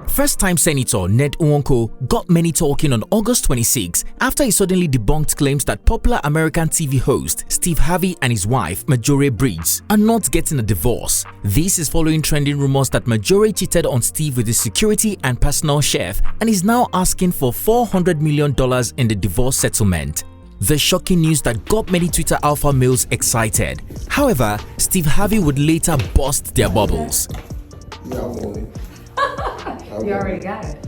First-time Senator Ned Nwoko got many talking on August 26 after he suddenly debunked claims that popular American TV host Steve Harvey and his wife Marjorie Bridges are not getting a divorce. This is following trending rumors that Marjorie cheated on Steve with his security and personal chef and is now asking for $400 million in the divorce settlement. The shocking news that got many Twitter alpha males excited. However, Steve Harvey would later burst their bubbles. You already got it.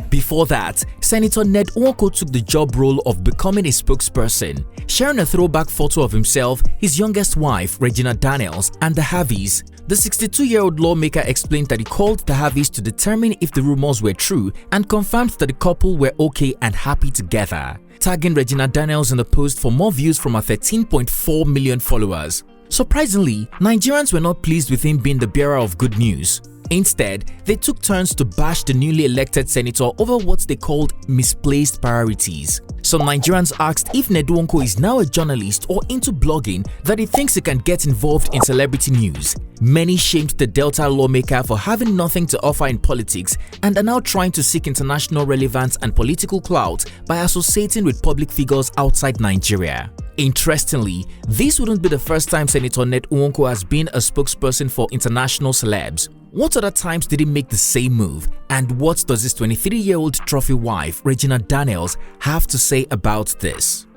Before that, Senator Ned Nwoko took the job role of becoming a spokesperson, sharing a throwback photo of himself, his youngest wife, Regina Daniels, and the Harveys. The 62-year-old lawmaker explained that he called the Harveys to determine if the rumors were true and confirmed that the couple were okay and happy together, tagging Regina Daniels in the post for more views from her 13.4 million followers. Surprisingly, Nigerians were not pleased with him being the bearer of good news. Instead, they took turns to bash the newly elected senator over what they called misplaced priorities. Some Nigerians asked if Ned Nwoko is now a journalist or into blogging that he thinks he can get involved in celebrity news. Many shamed the Delta Lawmaker for having nothing to offer in politics and are now trying to seek international relevance and political clout by associating with public figures outside Nigeria. Interestingly, this wouldn't be the first time Senator Ned Nwoko has been a spokesperson for international celebs. What other times did he make the same move? And what does his 23-year-old trophy wife, Regina Daniels, have to say about this?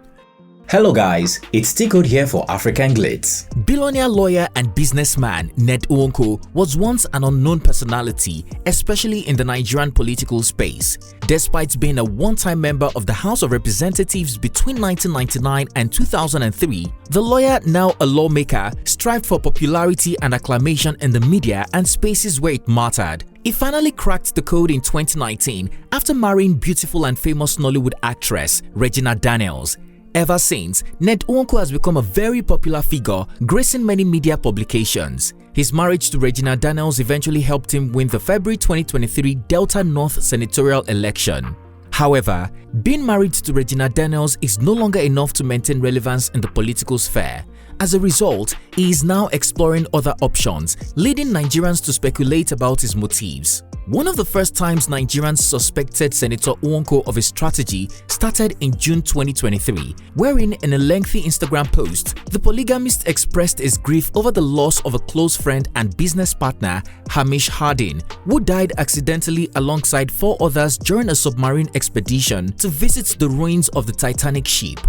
Hello guys, it's T-Code here for African Glitz. Billionaire lawyer and businessman Ned Nwoko was once an unknown personality, especially in the Nigerian political space. Despite being a one-time member of the House of Representatives between 1999 and 2003, the lawyer, now a lawmaker, strived for popularity and acclamation in the media and spaces where it mattered. He finally cracked the code in 2019 after marrying beautiful and famous Nollywood actress Regina Daniels. Ever since, Ned Nwoko has become a very popular figure, gracing many media publications. His marriage to Regina Daniels eventually helped him win the February 2023 Delta North senatorial election. However, being married to Regina Daniels is no longer enough to maintain relevance in the political sphere. As a result, he is now exploring other options, leading Nigerians to speculate about his motives. One of the first times Nigerians suspected Senator Nwoko of his strategy started in June 2023, wherein in a lengthy Instagram post, the polygamist expressed his grief over the loss of a close friend and business partner, Hamish Harding, who died accidentally alongside 4 others during a submarine expedition to visit the ruins of the Titanic ship.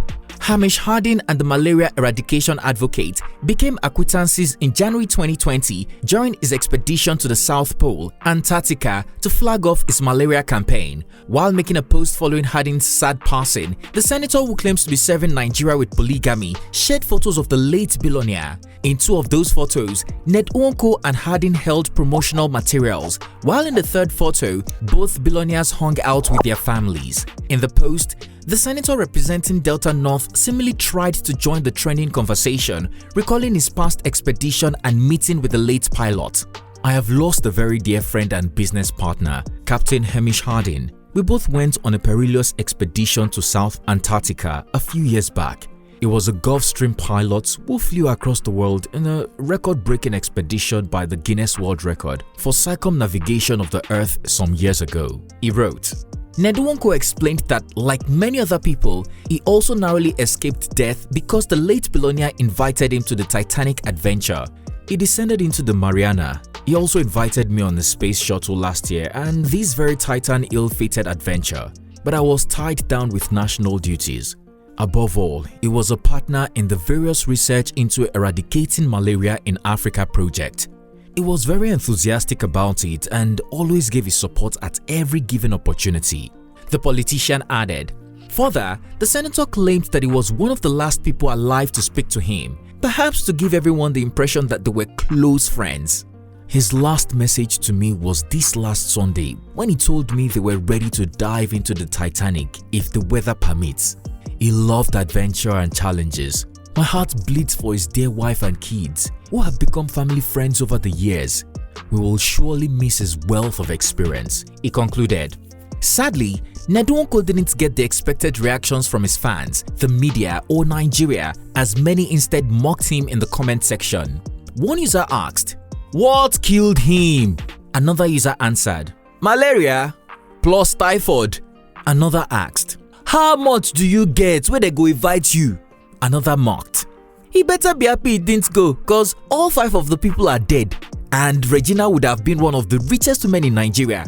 Hamish Harding and the malaria eradication advocate became acquaintances in January 2020 during his expedition to the South Pole, Antarctica, to flag off his malaria campaign. While making a post following Harding's sad passing, the senator, who claims to be serving Nigeria with polygamy, shared photos of the late billionaire. In 2 of those photos, Ned Nwoko and Harding held promotional materials, while in the third photo, both billionaires hung out with their families. In the post, the senator representing Delta North seemingly tried to join the trending conversation, recalling his past expedition and meeting with the late pilot. "I have lost a very dear friend and business partner, Captain Hamish Harding. We both went on a perilous expedition to South Antarctica a few years back. He was a Gulf Stream pilot who flew across the world in a record-breaking expedition by the Guinness World Record for circumnavigation of the Earth some years ago," he wrote. Ned Nwoko explained that, like many other people, he also narrowly escaped death because the late billionaire invited him to the Titanic adventure. "He descended into the Mariana. He also invited me on the space shuttle last year and this very Titan ill-fated adventure, but I was tied down with national duties. Above all, he was a partner in the various research into eradicating malaria in Africa project. He was very enthusiastic about it and always gave his support at every given opportunity," the politician added. Further, the senator claimed that he was one of the last people alive to speak to him, perhaps to give everyone the impression that they were close friends. "His last message to me was this last Sunday when he told me they were ready to dive into the Titanic if the weather permits. He loved adventure and challenges. My heart bleeds for his dear wife and kids, who have become family friends over the years. We will surely miss his wealth of experience," he concluded. Sadly, Ned Nwoko didn't get the expected reactions from his fans, the media, or Nigeria, as many instead mocked him in the comment section. One user asked, "What killed him?" Another user answered, "Malaria plus typhoid." Another asked, "How much do you get when they go invite you?" Another mocked, "He better be happy he didn't go, cause all 5 of the people are dead." And Regina would have been one of the richest women in Nigeria.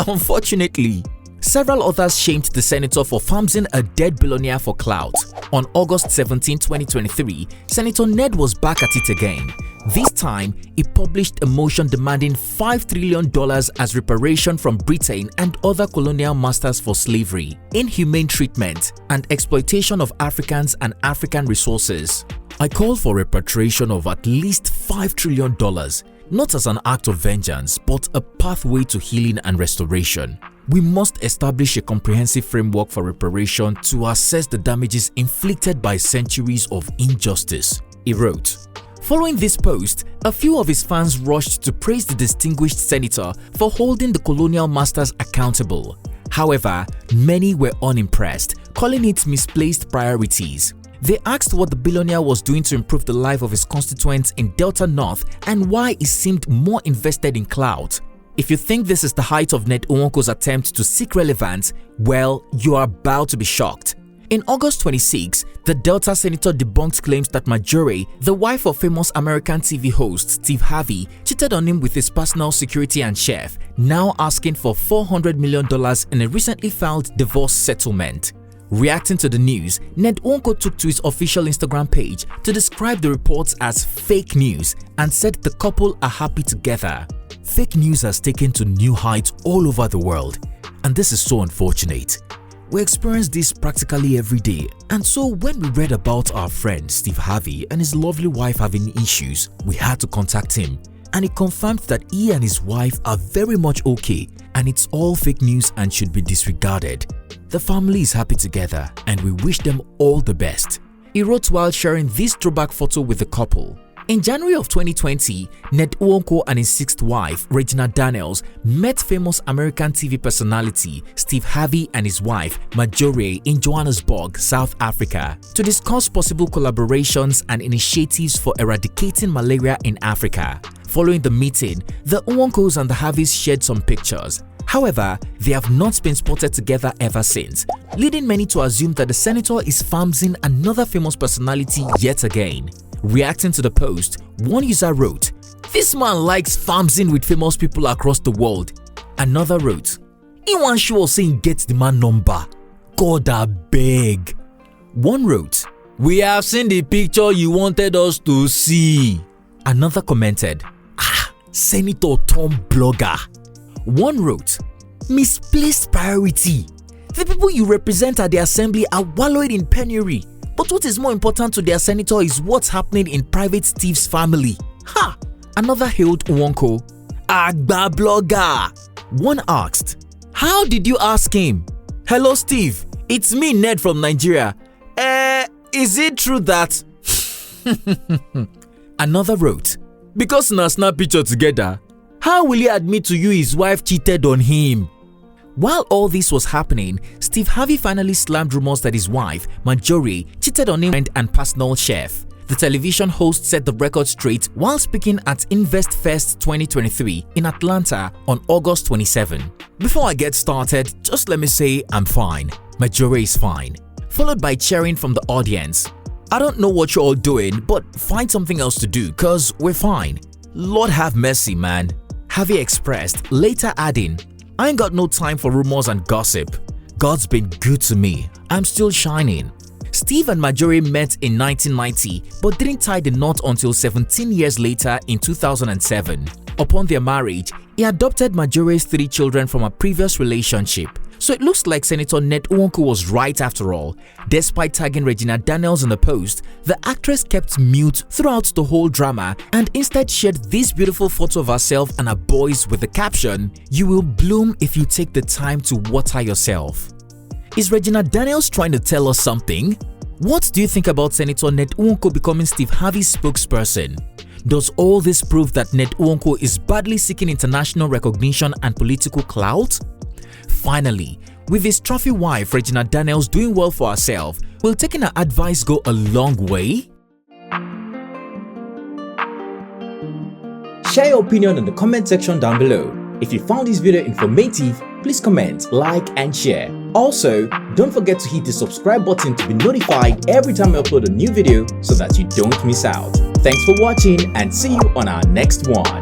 Unfortunately. Several others shamed the senator for farming a dead billionaire for clout. On August 17, 2023, Senator Ned was back at it again. This time, he published a motion demanding $5 trillion as reparation from Britain and other colonial masters for slavery, inhumane treatment, and exploitation of Africans and African resources. I call for repatriation of at least $5 trillion, not as an act of vengeance, but a pathway to healing and restoration. We must establish a comprehensive framework for reparation to assess the damages inflicted by centuries of injustice, he wrote. Following this post, a few of his fans rushed to praise the distinguished senator for holding the colonial masters accountable. However, many were unimpressed, calling it misplaced priorities. They asked what the billionaire was doing to improve the life of his constituents in Delta North and why he seemed more invested in clout. If you think this is the height of Ned Nwoko's attempt to seek relevance, well, you are about to be shocked. In August 26, the Delta senator debunked claims that Marjorie, the wife of famous American TV host Steve Harvey, cheated on him with his personal security and chef, now asking for $400 million in a recently filed divorce settlement. Reacting to the news, Ned Nwoko took to his official Instagram page to describe the reports as fake news and said the couple are happy together. Fake news has taken to new heights all over the world, and this is so unfortunate. We experience this practically every day, and so when we read about our friend Steve Harvey and his lovely wife having issues, we had to contact him, and he confirmed that he and his wife are very much okay and it's all fake news and should be disregarded. The family is happy together and we wish them all the best, he wrote while sharing this throwback photo with the couple. In January of 2020, Ned Nwoko and his 6th wife, Regina Daniels, met famous American TV personality Steve Harvey and his wife, Marjorie, in Johannesburg, South Africa, to discuss possible collaborations and initiatives for eradicating malaria in Africa. Following the meeting, the Nwokos and the Harveys shared some pictures. However, they have not been spotted together ever since, leading many to assume that the senator is farming another famous personality yet again. Reacting to the post, one user wrote, "This man likes farming with famous people across the world." Another wrote, "He wan show us saying get the man number. God abeg." One wrote, "We have seen the picture you wanted us to see." Another commented, "Senator Tom blogger." One wrote, "Misplaced priority. The people you represent at the assembly are wallowing in penury. But what is more important to their senator is what's happening in private Steve's family." Ha! Another hailed Nwoko, "Agba blogger." One asked, "How did you ask him?" "Hello Steve, it's me Ned from Nigeria. Is it true that..." Another wrote, "Because na snap picture together, how will he admit to you his wife cheated on him?" While all this was happening, Steve Harvey finally slammed rumors that his wife, Marjorie, cheated on him and personal chef. The television host set the record straight while speaking at Invest Fest 2023 in Atlanta on August 27. "Before I get started, just let me say I'm fine. Marjorie is fine." Followed by cheering from the audience. "I don't know what you're all doing, but find something else to do cause we're fine. Lord have mercy, man," Harvey expressed, later adding, "I ain't got no time for rumors and gossip. God's been good to me. I'm still shining." Steve and Marjorie met in 1990 but didn't tie the knot until 17 years later in 2007. Upon their marriage, he adopted Marjorie's 3 children from a previous relationship. So it looks like Senator Ned Nwoko was right after all. Despite tagging Regina Daniels in the post, the actress kept mute throughout the whole drama and instead shared this beautiful photo of herself and her boys with the caption, "You will bloom if you take the time to water yourself." Is Regina Daniels trying to tell us something? What do you think about Senator Ned Nwoko becoming Steve Harvey's spokesperson? Does all this prove that Ned Nwoko is badly seeking international recognition and political clout? Finally, with his trophy wife Regina Daniels doing well for herself, will taking her advice go a long way? Share your opinion in the comment section down below. If you found this video informative, please comment, like and share. Also, don't forget to hit the subscribe button to be notified every time I upload a new video so that you don't miss out. Thanks for watching and see you on our next one.